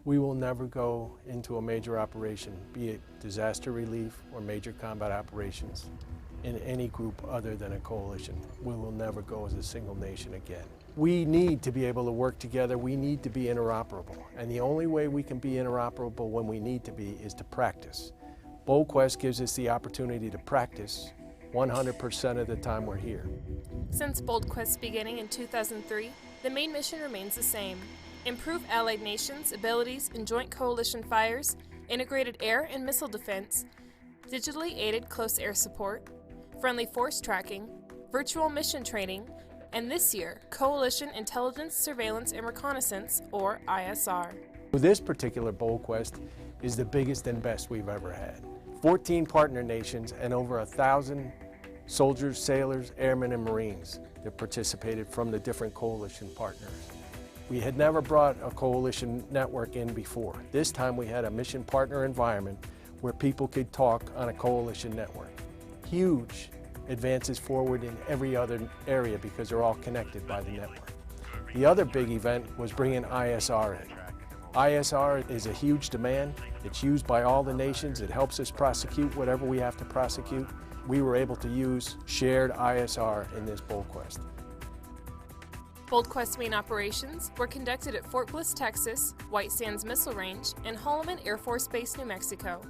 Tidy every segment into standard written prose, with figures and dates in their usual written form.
We will never go into a major operation, be it disaster relief or major combat operations, in any group other than a coalition. We will never go as a single nation again. We need to be able to work together. We need to be interoperable. And the only way we can be interoperable when we need to be is to practice. BoldQuest gives us the opportunity to practice 100% of the time we're here. Since BoldQuest's beginning in 2003, the main mission remains the same. Improve allied nations' abilities in joint coalition fires, integrated air and missile defense, digitally aided close air support, friendly force tracking, virtual mission training, and this year, Coalition Intelligence, Surveillance, and Reconnaissance, or ISR. This particular BoldQuest is the biggest and best we've ever had. 14 partner nations and over 1,000 soldiers, sailors, airmen, and Marines that participated from the different coalition partners. We had never brought a coalition network in before. This time we had a mission partner environment where people could talk on a coalition network. Huge advances forward in every other area because they're all connected by the network. The other big event was bringing ISR in. ISR is a huge demand. It's used by all the nations. It helps us prosecute whatever we have to prosecute. We were able to use shared ISR in this BoldQuest. BoldQuest main operations were conducted at Fort Bliss, Texas, White Sands Missile Range, and Holloman Air Force Base, New Mexico.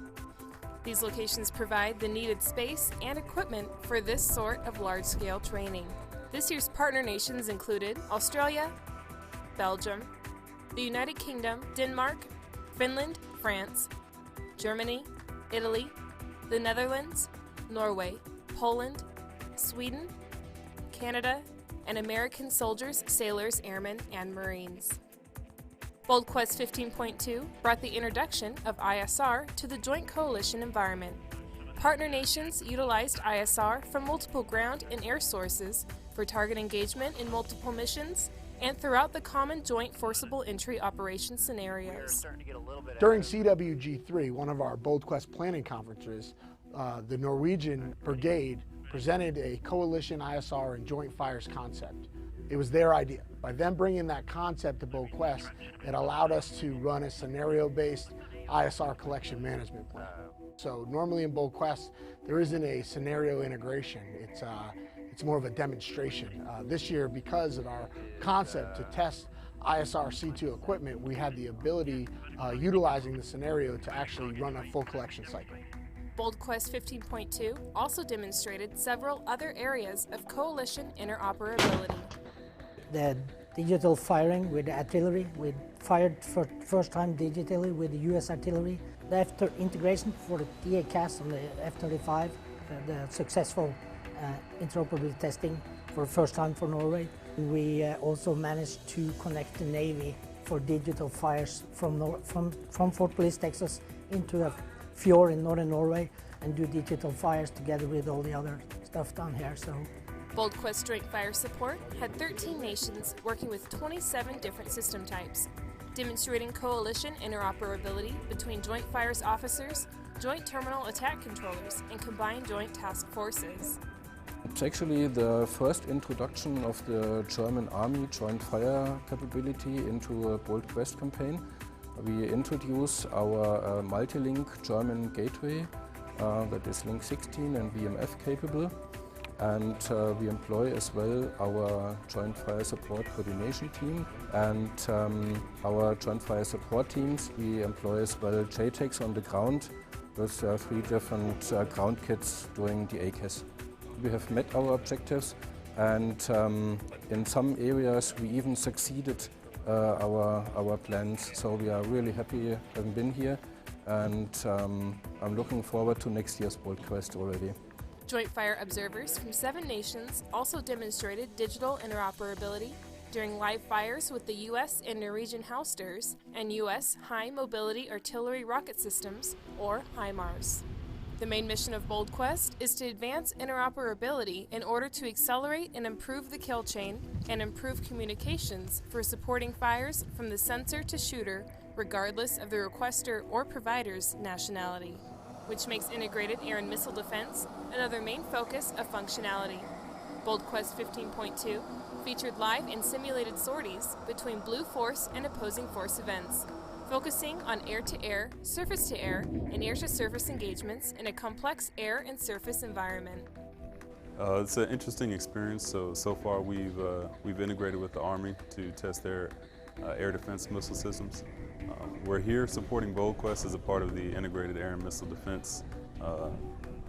These locations provide the needed space and equipment for this sort of large-scale training. This year's partner nations included Australia, Belgium, the United Kingdom, Denmark, Finland, France, Germany, Italy, the Netherlands, Norway, Poland, Sweden, Canada, and American soldiers, sailors, airmen, and Marines. BoldQuest 15.2 brought the introduction of ISR to the Joint Coalition environment. Partner nations utilized ISR from multiple ground and air sources for target engagement in multiple missions and throughout the common joint forcible entry operation scenarios. During CWG3, one of our BoldQuest planning conferences, the Norwegian Brigade presented a coalition ISR and joint fires concept. It was their idea. By them bringing that concept to BoldQuest, it allowed us to run a scenario-based ISR collection management plan. So normally in BoldQuest, there isn't a scenario integration. It's more of a demonstration. This year, because of our concept to test ISR C2 equipment, we had the ability, utilizing the scenario, to actually run a full collection cycle. BoldQuest 15.2 also demonstrated several other areas of coalition interoperability. The digital firing with the artillery, we fired for the first time digitally with the US artillery. The after integration for the DA-CAS on the F-35, the successful interoperability testing for the first time for Norway. We also managed to connect the Navy for digital fires from Fort Bliss, Texas into a fjord in northern Norway and do digital fires together with all the other stuff down here. So, BoldQuest Joint Fire Support had 13 nations working with 27 different system types, demonstrating coalition interoperability between Joint Fires officers, Joint Terminal Attack Controllers, and combined joint task forces. It's actually the first introduction of the German Army joint fire capability into a BoldQuest campaign. We introduce our multi-link German gateway that is Link 16 and VMF capable, and we employ as well our Joint Fire Support Coordination Team and our Joint Fire Support teams. We employ as well JTACs on the ground with 3 different ground kits doing the ACAS. We have met our objectives, and in some areas we even succeeded our plans, so we are really happy having been here, and I'm looking forward to next year's BoldQuest already. Joint Fire observers from 7 nations also demonstrated digital interoperability during live fires with the U.S. and Norwegian Housters and U.S. High Mobility Artillery Rocket Systems, or HIMARS. The main mission of BoldQuest is to advance interoperability in order to accelerate and improve the kill chain and improve communications for supporting fires from the sensor to shooter, regardless of the requester or provider's nationality, which makes integrated air and missile defense another main focus of functionality. BoldQuest 15.2 featured live and simulated sorties between Blue Force and opposing force events, focusing on air-to-air, surface-to-air, and air-to-surface engagements in a complex air and surface environment. It's an interesting experience. So far we've integrated with the Army to test their air defense missile systems. We're here supporting BoldQuest as a part of the integrated air and missile defense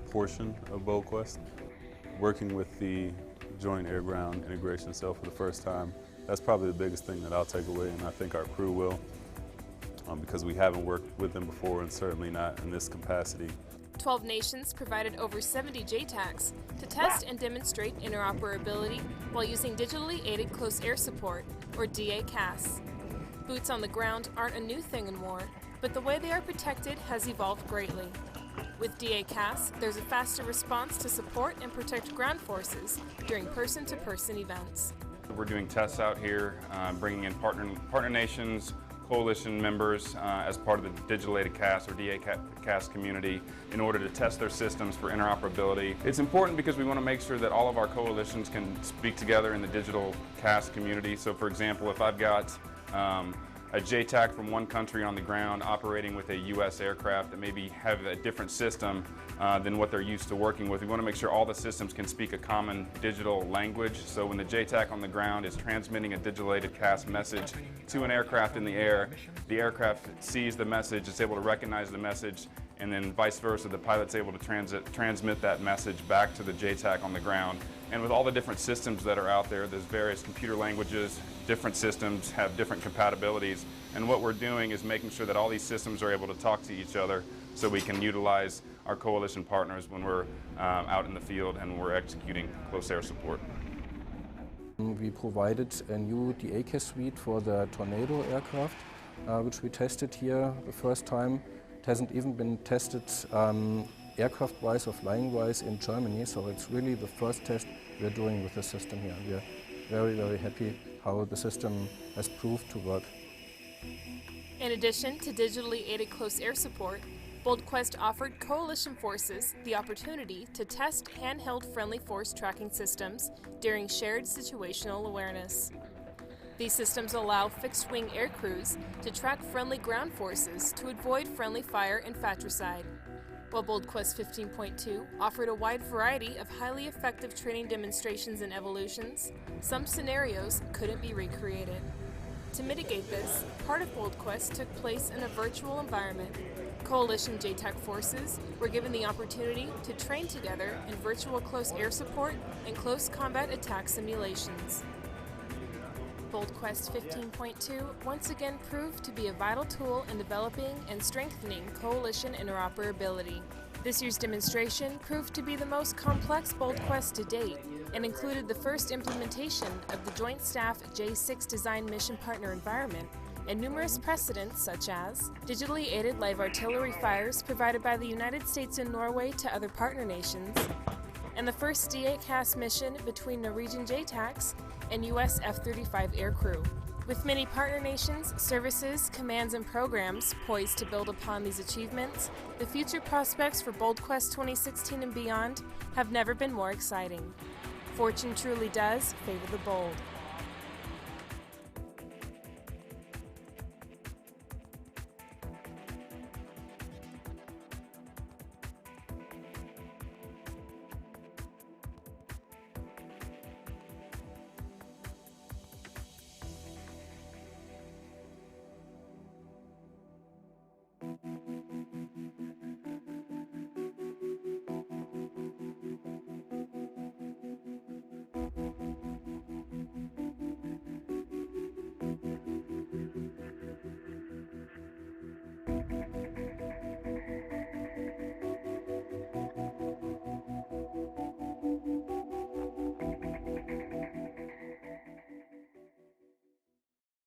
portion of BoldQuest. Working with the Joint Air-Ground Integration Cell for the first time, that's probably the biggest thing that I'll take away, and I think our crew will, because we haven't worked with them before, and certainly not in this capacity. 12 nations provided over 70 JTACs to test and demonstrate interoperability while using digitally aided close air support, or DACAS. Boots on the ground aren't a new thing in war, but the way they are protected has evolved greatly. With DACAS, there's a faster response to support and protect ground forces during person-to-person events. We're doing tests out here, bringing in partner nations, coalition members as part of the Digital Aided CAS or DACAS community in order to test their systems for interoperability. It's important because we want to make sure that all of our coalitions can speak together in the digital CAS community. So for example, if I've got a JTAC from one country on the ground operating with a U.S. aircraft that maybe have a different system than what they're used to working with, we want to make sure all the systems can speak a common digital language. So when the JTAC on the ground is transmitting a digital aided CAS message to an aircraft in the aircraft sees the message, it's able to recognize the message, and then vice versa, the pilot's able to transmit that message back to the JTAC on the ground. And with all the different systems that are out there, there's various computer languages, different systems have different compatibilities, and what we're doing is making sure that all these systems are able to talk to each other so we can utilize our coalition partners when we're out in the field and we're executing close air support. We provided a new DACAS suite for the Tornado aircraft, which we tested here the first time. It hasn't even been tested aircraft-wise or flying-wise in Germany, so it's really the first test we're doing with the system here. We're very, very happy how the system has proved to work. In addition to digitally aided close air support, BoldQuest offered coalition forces the opportunity to test handheld friendly force tracking systems during shared situational awareness. These systems allow fixed-wing air crews to track friendly ground forces to avoid friendly fire and fratricide. While BoldQuest 15.2 offered a wide variety of highly effective training demonstrations and evolutions, some scenarios couldn't be recreated. To mitigate this, part of BoldQuest took place in a virtual environment. Coalition JTAC forces were given the opportunity to train together in virtual close air support and close combat attack simulations. BoldQuest 15.2 once again proved to be a vital tool in developing and strengthening coalition interoperability. This year's demonstration proved to be the most complex BoldQuest to date and included the first implementation of the Joint Staff J6 Design Mission Partner environment and numerous precedents such as digitally aided live artillery fires provided by the United States and Norway to other partner nations, and the first DACAS mission between Norwegian JTACs and U.S. F-35 aircrew. With many partner nations, services, commands, and programs poised to build upon these achievements, the future prospects for BoldQuest 2016 and beyond have never been more exciting. Fortune truly does favor the bold.